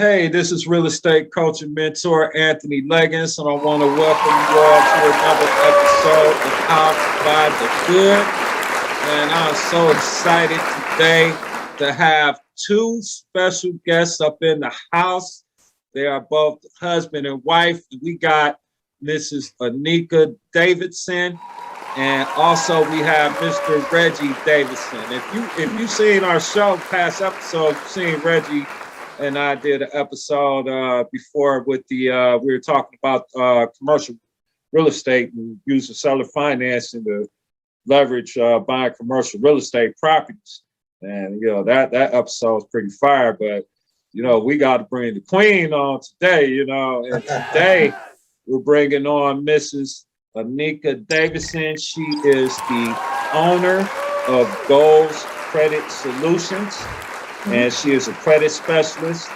Hey, this is real estate coach and mentor AnThony Legins, and I want to welcome you all to another episode of How to Buy the Good. And I'm so excited today to have two special guests up in the house. They are both husband and wife. We got Mrs. Anika Davidson, and also we have Mr. Reggie Davidson. If you've seen our show, past episodes, you've seen Reggie and I did an episode before with the we were talking about commercial real estate and using seller financing to leverage buying commercial real estate properties. And that episode was pretty fire. But we got to bring the queen on today. And today we're bringing on Mrs. Anika Davidson. She is the owner of Goals Credit Solutions. And she is a credit specialist,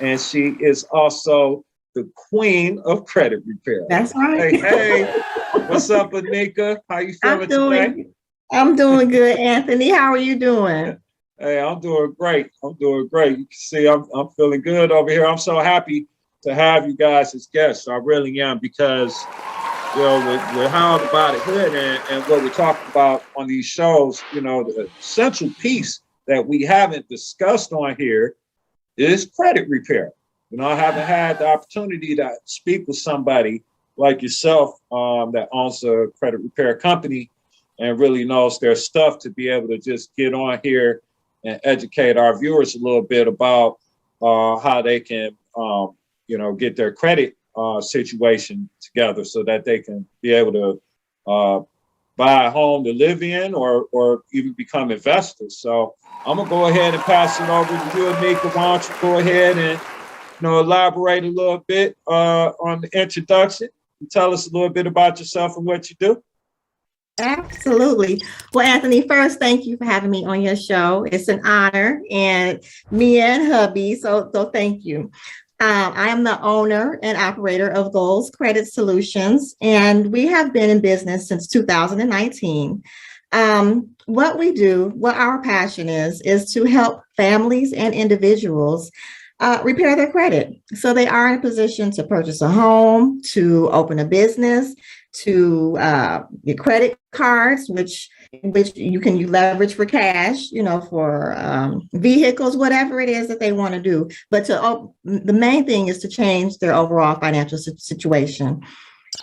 and she is also the queen of credit repair. That's right. Hey, what's up, Anika? How you feeling today? I'm doing good, AnThony. How are you doing? Hey, I'm doing great. You can see I'm feeling good over here. I'm so happy to have you guys as guests. I really am, because we're how to buy the good, and what we're talking about on these shows, the essential piece that we haven't discussed on here is credit repair. I haven't had the opportunity to speak with somebody like yourself that owns a credit repair company and really knows their stuff, to be able to just get on here and educate our viewers a little bit about how they can, get their credit situation together so that they can be able to buy a home to live in or even become investors. So I'm gonna go ahead and pass it over to you, Anika. Why don't you go ahead and elaborate a little bit on the introduction and tell us a little bit about yourself and what you do. Absolutely. Well, AnThony, first, thank you for having me on your show. It's an honor, and me and hubby, so thank you. I am the owner and operator of Goals Credit Solutions, and we have been in business since 2019. What we do, what our passion is to help families and individuals repair their credit, so they are in a position to purchase a home, to open a business, to get credit cards, which you can leverage for cash, for vehicles, whatever it is that they want to do. But the main thing is to change their overall financial situation.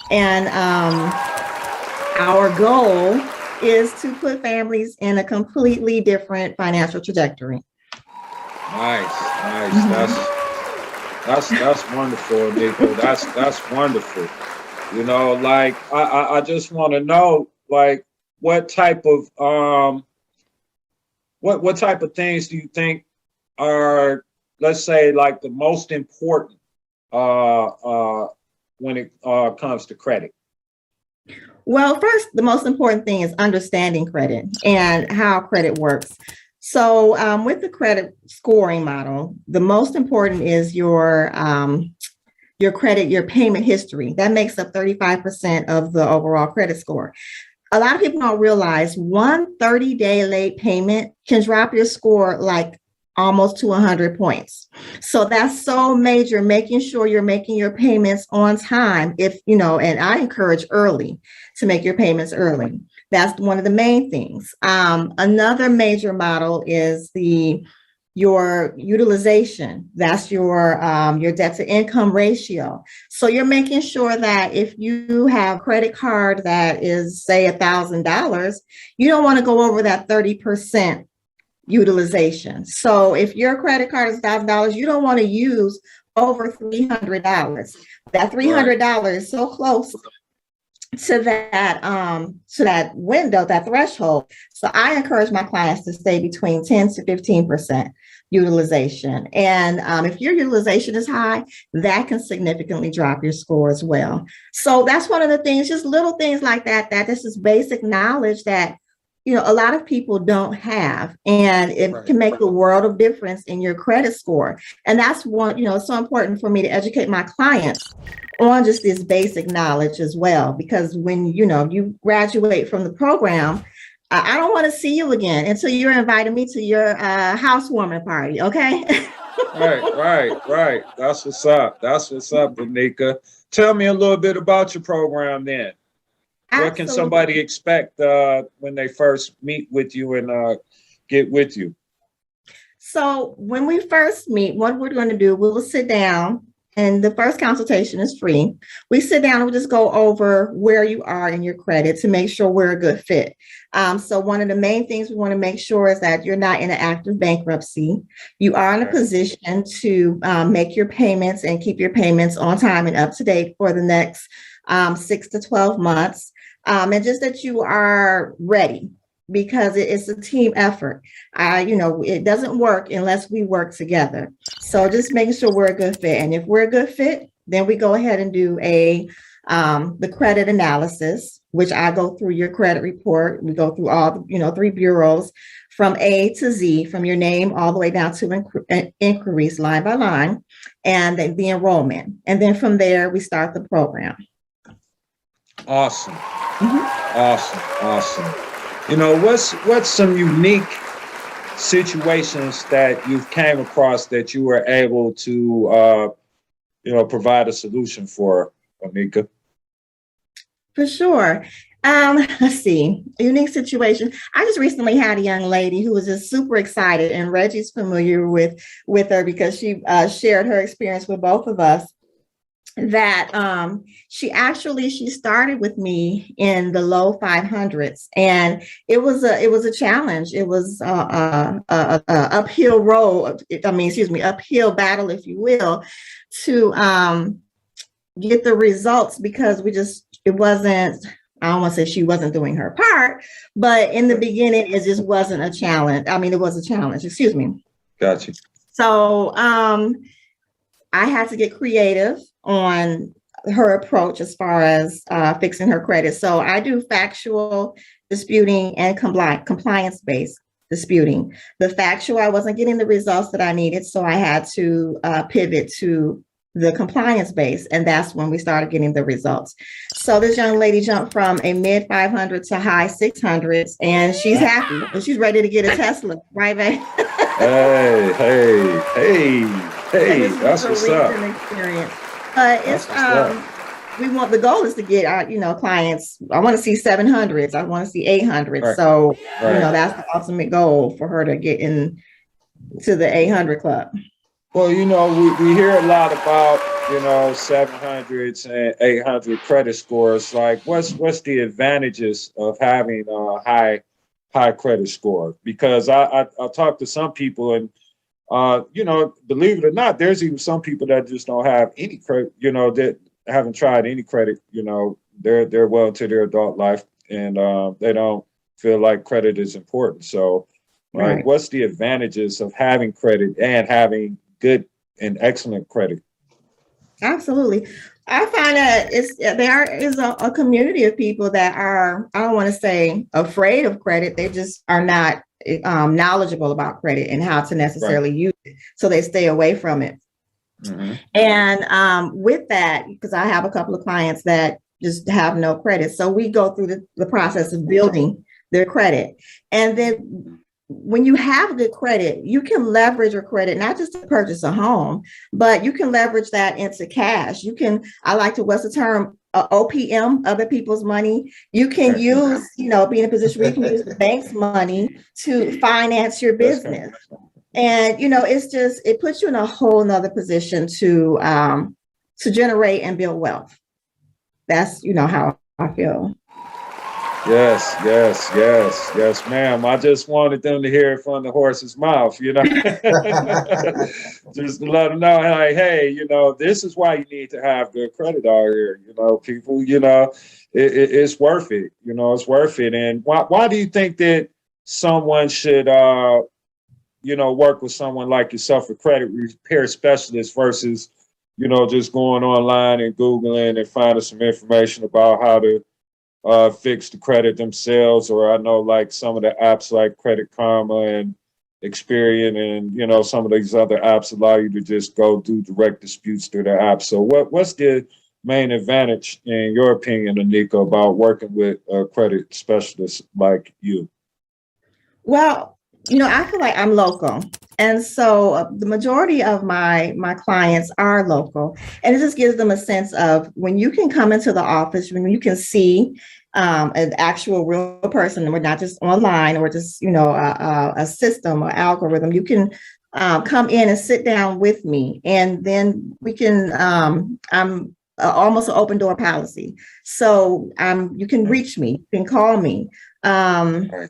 And our goal is to put families in a completely different financial trajectory. Nice. That's wonderful, Anika. That's wonderful. I just want to know, what type of what type of things do you think are, let's say, the most important when it comes to credit? Well, first, the most important thing is understanding credit and how credit works. So with the credit scoring model, the most important is your credit, your payment history. That makes up 35% of the overall credit score. A lot of people don't realize one 30-day late payment can drop your score almost to 100 points. So that's so major, making sure you're making your payments on time. And I encourage early to make your payments early. That's one of the main things. Another major model is your utilization. That's your debt to income ratio. So you're making sure that if you have a credit card that is, say, $1,000, you don't want to go over that 30% utilization. So if your credit card is $1,000, you don't want to use over $300. That $300 is so close to that window, that threshold. So I encourage my clients to stay between 10 to 15% utilization. And if your utilization is high, that can significantly drop your score as well. So that's one of the things, just little things like that this is basic knowledge that a lot of people don't have, and it can make a world of difference in your credit score. And that's one, it's so important for me to educate my clients on just this basic knowledge as well, because when you graduate from the program, I don't want to see you again until you're inviting me to your housewarming party. Okay. Right. That's what's up. That's what's up, Anika. Tell me a little bit about your program then. What can somebody Absolutely. expect when they first meet with you and get with you? So when we first meet, what we're going to do, we will sit down, and the first consultation is free. We sit down and we just go over where you are in your credit to make sure we're a good fit. So one of the main things we want to make sure is that you're not in an active bankruptcy. You are in a position to make your payments and keep your payments on time and up to date for the next 6 to 12 months. And just that you are ready, because it's a team effort. It doesn't work unless we work together. So just making sure we're a good fit. And if we're a good fit, then we go ahead and do the credit analysis, which I go through your credit report. We go through all, 3 bureaus from A to Z, from your name all the way down to inquiries line by line, and then the enrollment. And then from there, we start the program. Awesome. Awesome. What's some unique situations that you've came across that you were able to, provide a solution for, Anika? For sure. Let's see, a unique situation. I just recently had a young lady who was just super excited, and Reggie's familiar with her because she shared her experience with both of us. That she started with me in the low 500s, and it was a challenge. It was a uphill road. Uphill battle, if you will, to get the results, because it wasn't. I don't want to say she wasn't doing her part, but in the beginning, it just wasn't a challenge. It was a challenge. Excuse me. Gotcha. So I had to get creative on her approach as far as fixing her credit. So I do factual disputing and compliance-based disputing. The factual, I wasn't getting the results that I needed, so I had to pivot to the compliance base, and that's when we started getting the results. So this young lady jumped from a mid 500 to high 600s, and she's happy and she's ready to get a Tesla, right, babe? Hey, that's what's up. Experience. But it's the goal is to get our clients. I want to see 700s. I want to see 800s. Right. So that's the ultimate goal for her to get in to the 800 club. Well, we hear a lot about 700s and 800 credit scores. Like, what's the advantages of having a high credit score? Because I talk to some people, and believe it or not, there's even some people that just don't have any credit, that haven't tried any credit, they're well into their adult life, and they don't feel like credit is important. So, right. What's the advantages of having credit and having good and excellent credit? Absolutely. I find that there is a community of people that are, I don't want to say afraid of credit. They just are not knowledgeable about credit and how to necessarily use it. So they stay away from it. Mm-hmm. And with that, because I have a couple of clients that just have no credit. So we go through the process of building their credit. And then when you have good credit, you can leverage your credit, not just to purchase a home, but you can leverage that into cash. What's the term? OPM, other people's money. You can use, be in a position where you can use the bank's money to finance your business. And, it puts you in a whole nother position to generate and build wealth. That's, how I feel. Yes, ma'am. I just wanted them to hear it from the horse's mouth, just to let them know, like, hey, this is why you need to have good credit out here. People, it's worth it. It's worth it. And why do you think that someone should, work with someone like yourself, a credit repair specialist, versus, just going online and Googling and finding some information about how to fix the credit themselves? Or I know like some of the apps like Credit Karma and Experian and some of these other apps allow you to just go do direct disputes through the app. So what's the main advantage in your opinion, Anika, about working with a credit specialist like you? Well, I feel like I'm local. And so the majority of my clients are local. And it just gives them a sense of when you can come into the office, when you can see an actual real person, and we're not just online or just, a system or algorithm. You can come in and sit down with me, and then we can, I'm almost an open door policy. So you can reach me, you can call me. And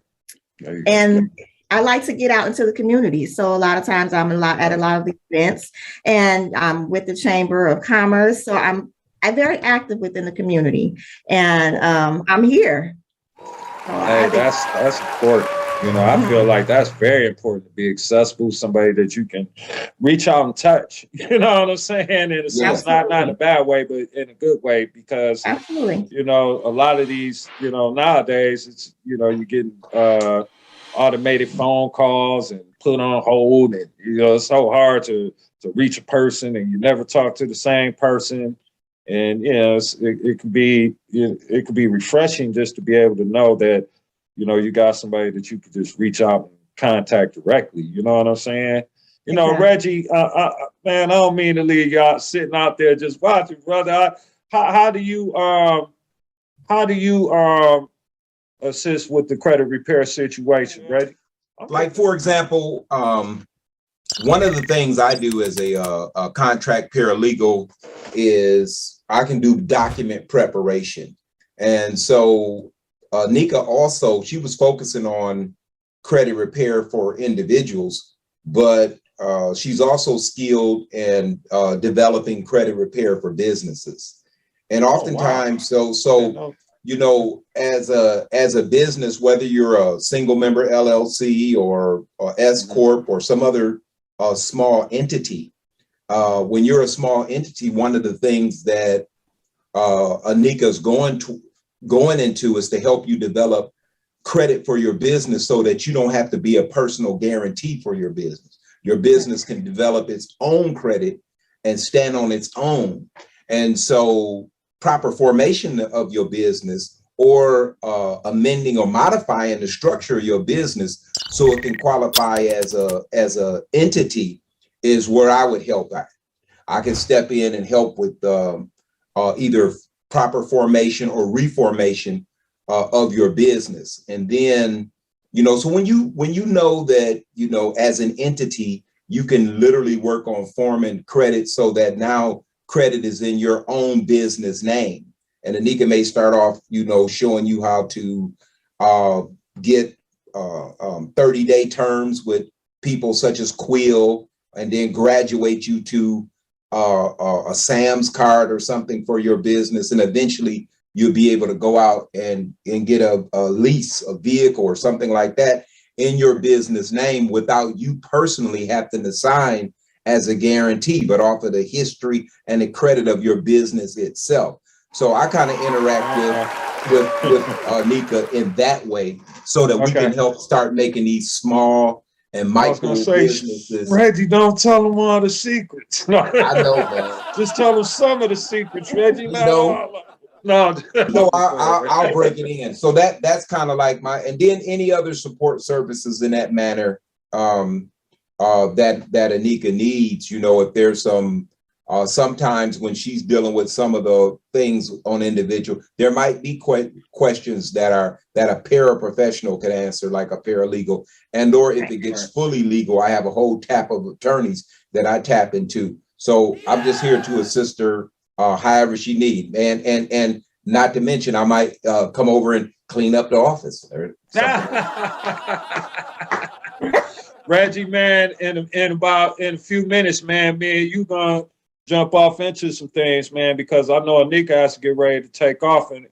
I like to get out into the community. So a lot of times I'm at a lot of events, and I'm with the Chamber of Commerce. So I'm very active within the community, and I'm here. Hey, that's important. I feel like that's very important to be accessible, somebody that you can reach out and touch. You know what I'm saying? In a sense, not in a bad way, but in a good way, because absolutely, a lot of these, nowadays it's, you're getting automated phone calls and put on hold, and it's so hard to reach a person, and you never talk to the same person. And it could be refreshing just to be able to know that you got somebody that you could just reach out and contact directly. You know what I'm saying? Exactly. Reggie, man, I don't mean to leave y'all sitting out there just watching, brother. How do you assist with the credit repair situation, Reggie? Like, for example, one of the things I do as a contract paralegal is I can do document preparation. And so Anika also, she was focusing on credit repair for individuals, but she's also skilled in developing credit repair for businesses. And oftentimes, as a business, whether you're a single member LLC or S Corp or some other small entity, when you're a small entity, one of the things that Anika's going into is to help you develop credit for your business so that you don't have to be a personal guarantee for your business. Your business can develop its own credit and stand on its own. And so proper formation of your business, or amending or modifying the structure of your business so it can qualify as a entity, is where I would help out. I can step in and help with either proper formation or reformation of your business. And then, so when you know that, as an entity, you can literally work on forming credit so that now credit is in your own business name. And Anika may start off, showing you how to get 30-day terms with people such as Quill, and then graduate you to a Sam's card or something for your business. And eventually you'll be able to go out and get a lease, a vehicle or something like that in your business name without you personally having to sign as a guarantee, but off of the history and the credit of your business itself. So I kind of interact with Anika in that way so that we can help start making these small and micro businesses. Reggie, don't tell them all the secrets. I know, man. Just tell them some of the secrets, Reggie. No, I'll break it in. So that's kind of like and then any other support services in that manner that Anika needs. If there's some sometimes when she's dealing with some of the things on individual, there might be questions that a paraprofessional can answer, like a paralegal, and or if it gets fully legal, I have a whole tap of attorneys that I tap into. So I'm just here to assist her however she needs, and not to mention I might come over and clean up the office or Reggie, man, in a few minutes, man, me and you gonna jump off into some things, man, because I know Anika has to get ready to take off and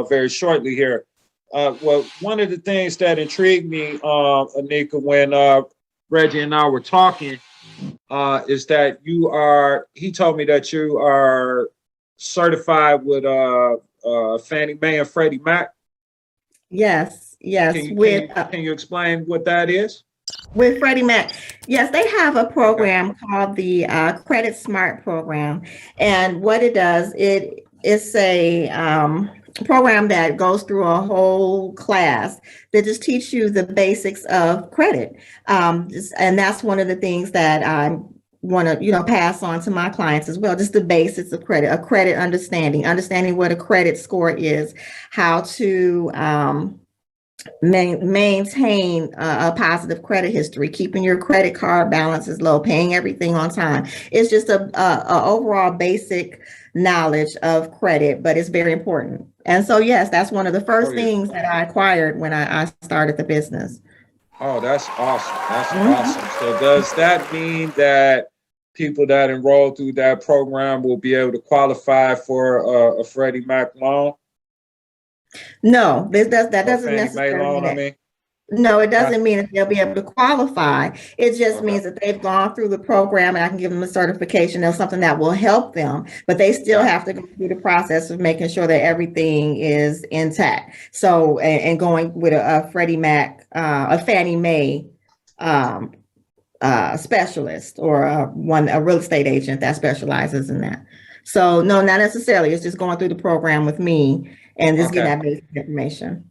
very shortly here. Well, one of the things that intrigued me, Anika, when Reggie and I were talking, is that he told me that you are certified with Fannie Mae and Freddie Mac. Yes. Can you explain what that is? With Freddie Mac, yes, they have a program called the Credit Smart program, and what it does, it's a program that goes through a whole class that just teach you the basics of credit. And that's one of the things that I want to, pass on to my clients as well. Just the basics of credit, a credit understanding what a credit score is, how to maintain a positive credit history, keeping your credit card balances low, paying everything on time. It's just a overall basic knowledge of credit, but it's very important. And so, yes, that's one of the first things that I acquired when I started the business. Oh, that's awesome. That's awesome. So does that mean that people that enroll through that program will be able to qualify for a Freddie Mac loan? No, that doesn't Fannie Mae necessarily loan, mean I mean? No, it doesn't mean that they'll be able to qualify. It just Okay. means that they've gone through the program and I can give them a certification of something that will help them, but they still have to go through the process of making sure that everything is intact. So, and going with a Freddie Mac, a Fannie Mae specialist or a real estate agent that specializes in that. So no, not necessarily. It's just going through the program with me and just getting that basic information.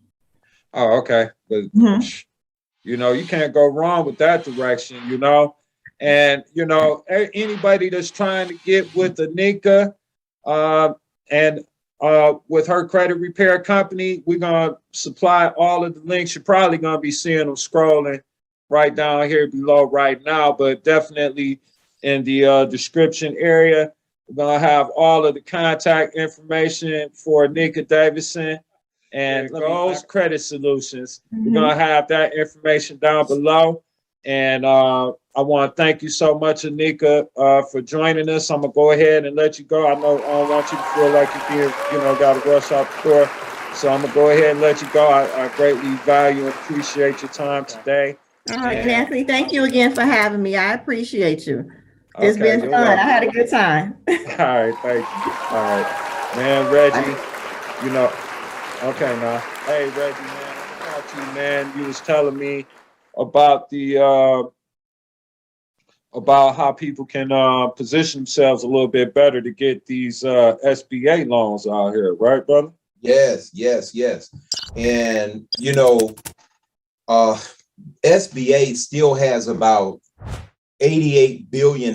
Oh, okay. But you can't go wrong with that direction, and anybody that's trying to get with Anika and with her credit repair company, we're gonna supply all of the links. You're probably gonna be seeing them scrolling right down here below right now, but definitely in the description area, we're gonna have all of the contact information for Anika Davidson and Goals Credit Solutions. We're gonna have that information down below. And I want to thank you so much, Anika, for joining us. I'm gonna go ahead and let you go. I know I don't want you to feel like you're being, got to rush out the door. So I'm gonna go ahead and let you go. I greatly value and appreciate your time today. All right, and Anthony, thank you again for having me. I appreciate you. It's been fun. Welcome. I had a good time. All right, thank you. All right, man, Reggie. Okay, now, hey, Reggie, man, I talked to you, man. You was telling me about the about how people can position themselves a little bit better to get these SBA loans out here, right, brother? Yes. And SBA still has about $88 billion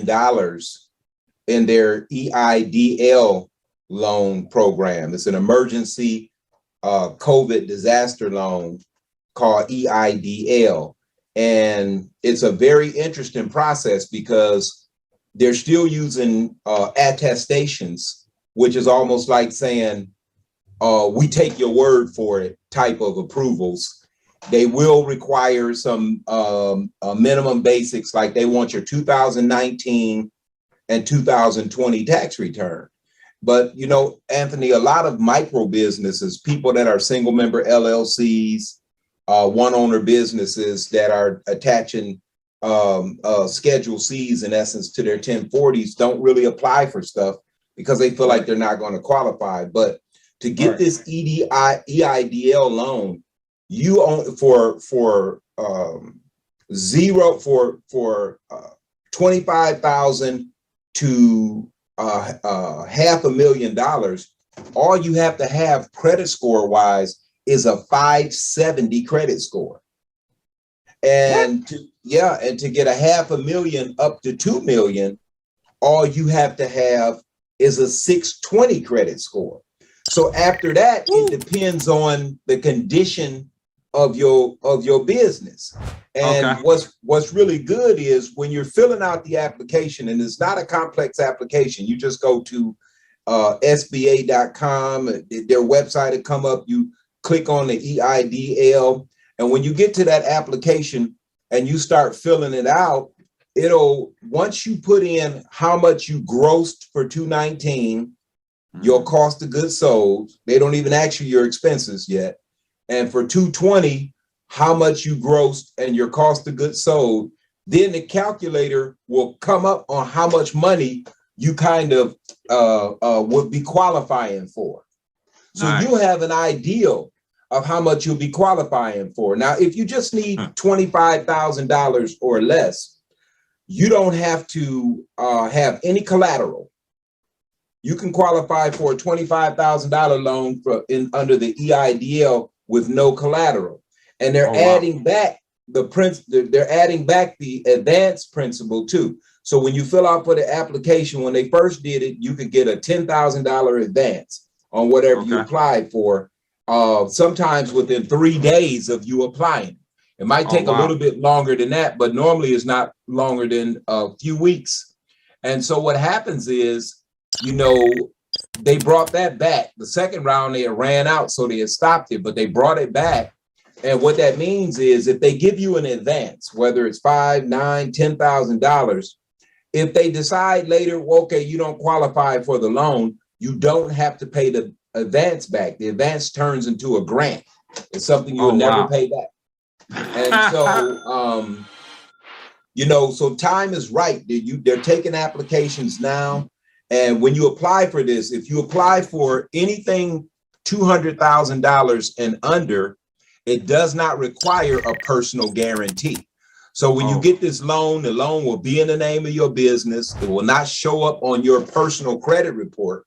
in their EIDL loan program. It's an emergency COVID disaster loan called EIDL. And it's a very interesting process because they're still using attestations, which is almost like saying, we take your word for it type of approvals. They will require some minimum basics, like they want your 2019 and 2020 tax return. But, Anthony, a lot of micro businesses, people that are single member LLCs, one owner businesses that are attaching Schedule Cs, in essence, to their 1040s, don't really apply for stuff because they feel like they're not going to qualify. But to get this EIDL loan, you own for $25,000 to $500,000, all you have to have credit score wise is a 570 credit score. And to get $500,000 up to $2 million, all you have to have is a 620 credit score. So after that, it depends on the condition of your business. And what's really good is when you're filling out the application, and it's not a complex application, you just go to SBA.com, their website will come up, you click on the EIDL, and when you get to that application and you start filling it out, once you put in how much you grossed for 2019, your cost of goods sold, they don't even ask you your expenses yet, and for 2020, how much you grossed and your cost of goods sold, then the calculator will come up on how much money you kind of would be qualifying for. So you have an idea of how much you'll be qualifying for. Now, if you just need $25,000 or less, you don't have to have any collateral. you can qualify for a $25,000 loan under the EIDL with no collateral. And they're adding back they're adding back the advance principal too. So when you fill out for the application, when they first did it, you could get a $10,000 advance on whatever you applied for, sometimes within 3 days of you applying. It might take a little bit longer than that, but normally it's not longer than a few weeks. And so what happens is, you know, they brought that back. The second round, they had ran out, so they had stopped it, but they brought it back. And what that means is if they give you an advance, whether it's $5,000, $9,000, $10,000, if they decide later, well, okay, you don't qualify for the loan, you don't have to pay the advance back. The advance turns into a grant. It's something you'll never pay back. And so, you know, so time is right. They're taking applications now. And when you apply for this, if you apply for anything $200,000 and under, it does not require a personal guarantee. So when you get this loan, the loan will be in the name of your business. It will not show up on your personal credit report.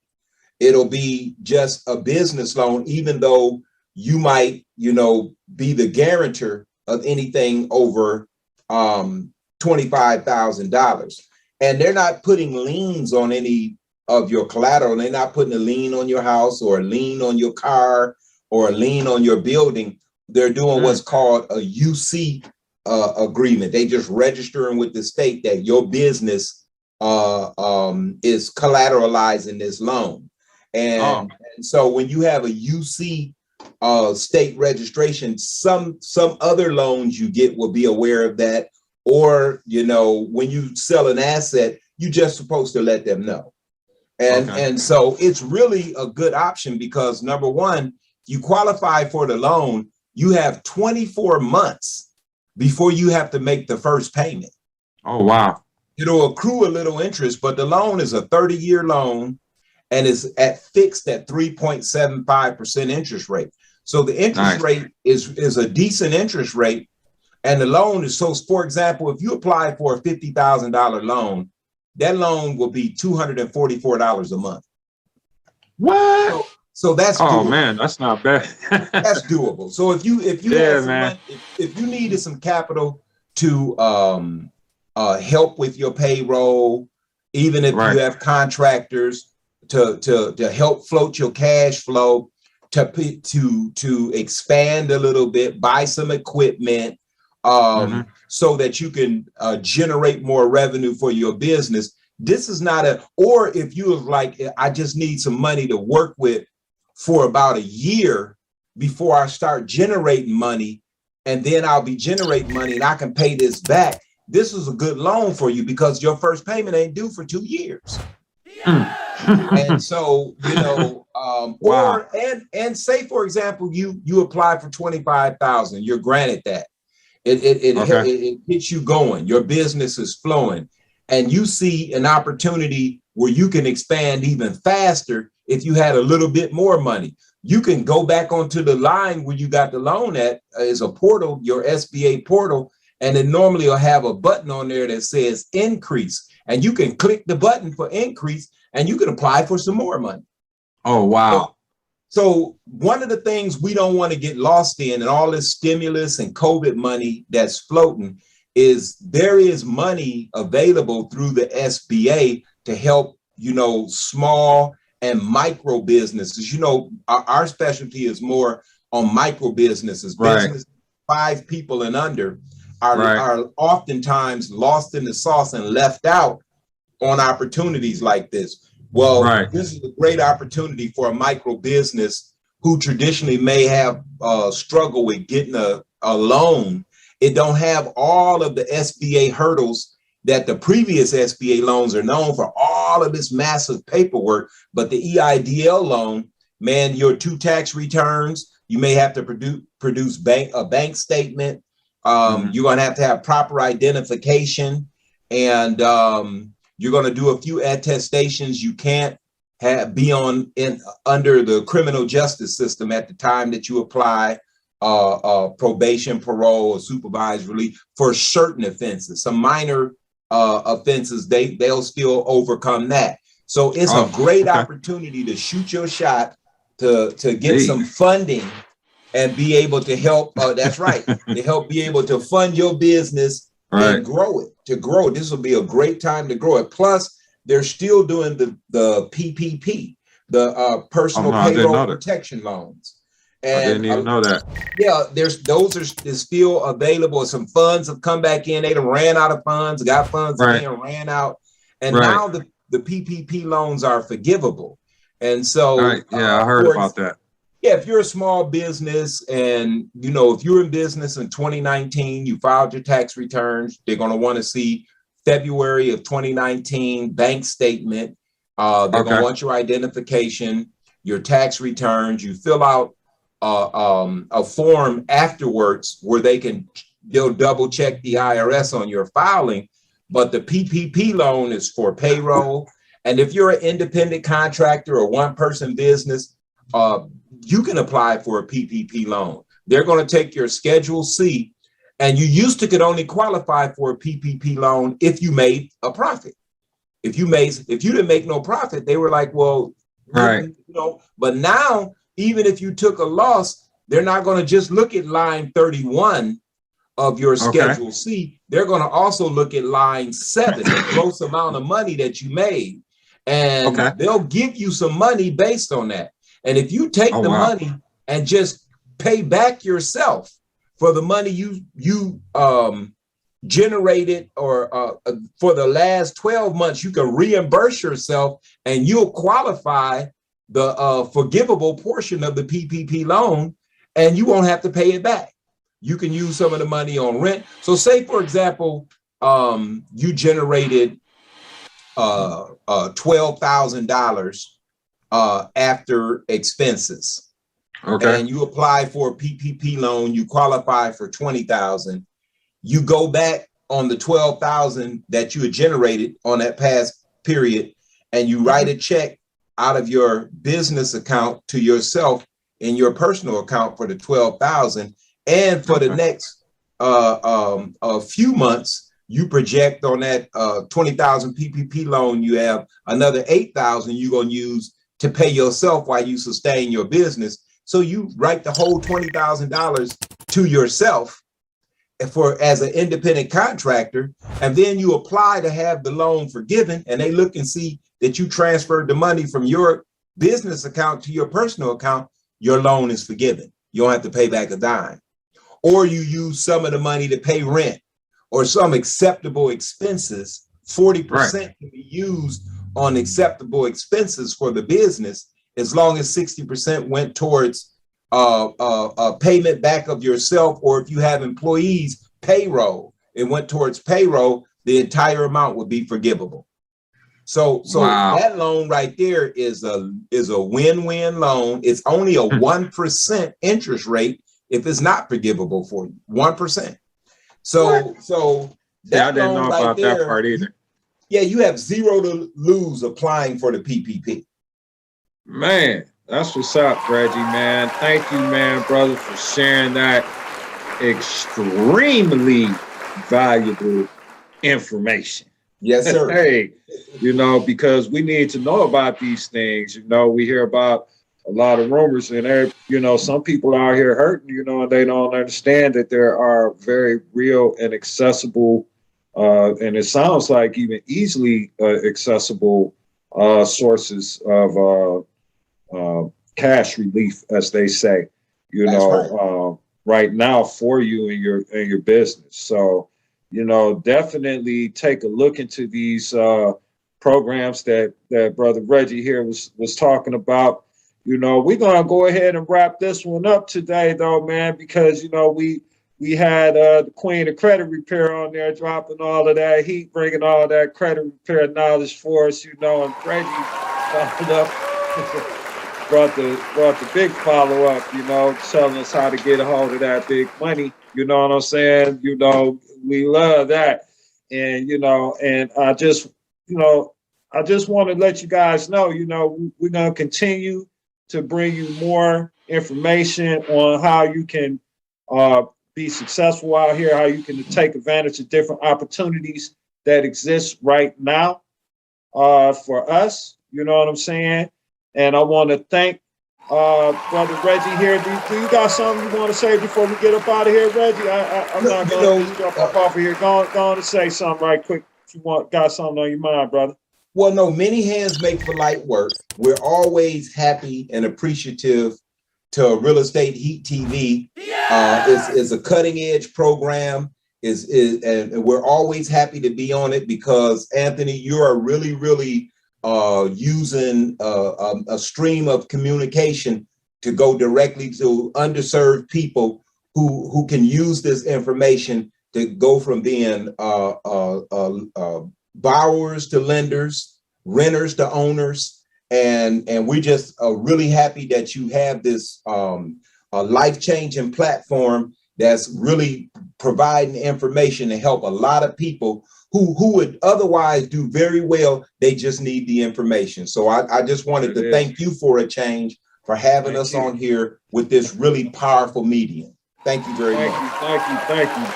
It'll be just a business loan, even though you might, you know, be the guarantor of anything over $25,000. And they're not putting liens on any of your collateral. They're not putting a lien on your house or a lien on your car or a lien on your building. They're doing what's called a UC agreement. They just registering with the state that your business is collateralizing this loan. And so when you have a UC state registration, some other loans you get will be aware of that. Or, you know, when you sell an asset, you're just supposed to let them know. And so it's really a good option because number one, you qualify for the loan, you have 24 months before you have to make the first payment. Oh, wow. It'll accrue a little interest, but the loan is a 30-year loan and is fixed at 3.75% interest rate. So the interest rate is a decent interest rate. And the loan is, so for example, if you apply for a $50,000 loan, that loan will be $244 a month. What? So that's doable. Oh man, that's not bad. That's doable. So if you had some money, if you needed some capital to help with your payroll, even if you have contractors to help float your cash flow, to expand a little bit, buy some equipment, so that you can generate more revenue for your business. This is not or if you have like, I just need some money to work with for about a year before I start generating money, and then I'll be generating money and I can pay this back. This is a good loan for you because your first payment ain't due for 2 years. And so, you know, and say, for example, you apply for 25,000, you're granted that. It gets you going. Your business is flowing, and you see an opportunity where you can expand even faster. If you had a little bit more money, you can go back onto the line where you got the loan at is a portal, your SBA portal, and it normally will have a button on there that says increase, and you can click the button for increase, and you can apply for some more money. Oh wow! So one of the things we don't want to get lost in, and all this stimulus and COVID money that's floating, is there is money available through the SBA to help, you know, small and micro businesses. You know, our specialty is more on micro businesses. Businesses 5 people and under are oftentimes lost in the sauce and left out on opportunities like this. Well, this is a great opportunity for a micro business who traditionally may have struggled with getting a loan. It don't have all of the SBA hurdles that the previous SBA loans are known for, all of this massive paperwork. But the EIDL loan, man, your 2 tax returns, you may have to produce a bank statement. You're going to have proper identification, and you're going to do a few attestations. You can't be under the criminal justice system at the time that you apply probation, parole, or supervised release for certain offenses. Some minor offenses, they'll still overcome that. So it's a great opportunity to shoot your shot, to get some funding and be able to help. That's right, to help be able to fund your business and grow it. To grow, this will be a great time to grow it. Plus, they're still doing the PPP, the personal payroll protection loans. And I didn't even know that. Yeah, those are still available. Some funds have come back in. They done ran out of funds, got funds in, ran out, and now the PPP loans are forgivable. And so, I heard about that. Yeah, if you're a small business and, if you're in business in 2019, you filed your tax returns, they're going to want to see February of 2019 bank statement. They're going to want your identification, your tax returns. You fill out a form afterwards where they'll double check the IRS on your filing. But the PPP loan is for payroll. And if you're an independent contractor or one person business, you can apply for a PPP loan. They're going to take your Schedule C, and you could only qualify for a PPP loan if you made a profit. If you didn't make no profit, they were like, well, but now, even if you took a loss, they're not going to just look at line 31 of your Schedule C. They're going to also look at line 7, the gross amount of money that you made. And they'll give you some money based on that. And if you take the money and just pay back yourself for the money you generated, or for the last 12 months, you can reimburse yourself and you'll qualify the forgivable portion of the PPP loan, and you won't have to pay it back. You can use some of the money on rent. So say, for example, you generated $12,000 after expenses. And you apply for a PPP loan, you qualify for $20,000. You go back on the $12,000 that you had generated on that past period, and you write a check out of your business account to yourself in your personal account for the $12,000. And for the next a few months, you project on that $20,000 PPP loan, you have another $8,000 you're going to use to pay yourself while you sustain your business. So you write the whole $20,000 to yourself as an independent contractor, and then you apply to have the loan forgiven, and they look and see that you transferred the money from your business account to your personal account. Your loan is forgiven. You don't have to pay back a dime. Or you use some of the money to pay rent or some acceptable expenses. 40% can be used on acceptable expenses for the business, as long as 60% went towards a payment back of yourself, or if you have employees, payroll, it went towards payroll, the entire amount would be forgivable. So that loan right there is a win-win loan. It's only a 1% interest rate if it's not forgivable for you, 1%. So that I didn't know right about there, that part either. Yeah, you have zero to lose applying for the PPP. Man, that's what's up, Reggie, man. Thank you, man, brother, for sharing that extremely valuable information. Yes, sir. Hey, because we need to know about these things. We hear about a lot of rumors, and some people out here hurting, and they don't understand that there are very real and accessible, and it sounds like even easily accessible sources of cash relief, as they say, right now for you and your business. So, definitely take a look into these programs that Brother Reggie here was talking about. We're gonna go ahead and wrap this one up today, though, man, because we had the Queen of Credit Repair on there dropping all of that heat, bringing all that credit repair knowledge for us, and Reggie followed up, brought the big follow up, telling us how to get a hold of that big money. You know what I'm saying? We love that, and and I just want to let you guys know, we're gonna continue to bring you more information on how you can be successful out here, how you can take advantage of different opportunities that exist right now for us. You know what I'm saying? And I want to thank Brother Reggie here. Do you got something you want to say before we get up out of here, Reggie? I'm not going to jump up off of here. Go on to say something right quick if you got something on your mind, brother. Well, no, many hands make for light work. We're always happy and appreciative to Real Estate Heat TV. Is a cutting edge program. And we're always happy to be on it because Anthony, you are really using a stream of communication to go directly to underserved people who can use this information to go from being borrowers to lenders, renters to owners, and we're just really happy that you have this life-changing platform that's really providing information to help a lot of people who would otherwise do very well. They just need the information. So I just wanted to thank you for a change, for having us on here with this really powerful medium. Thank you very much.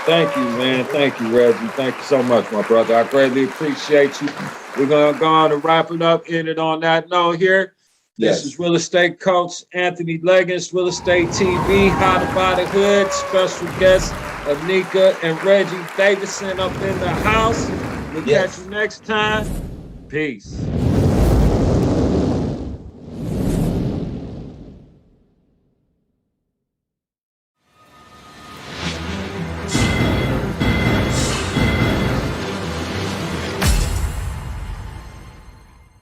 Thank you, man. Thank you, Reggie. Thank you so much, my brother. I greatly appreciate you. We're going to go on and wrap it up, end it on that note here. This is Real Estate Coach AnThony Legins, Real Estate TV, How to Buy the Hood. Special guests Anika and Reggie Davidson up in the house. We'll catch you next time. Peace.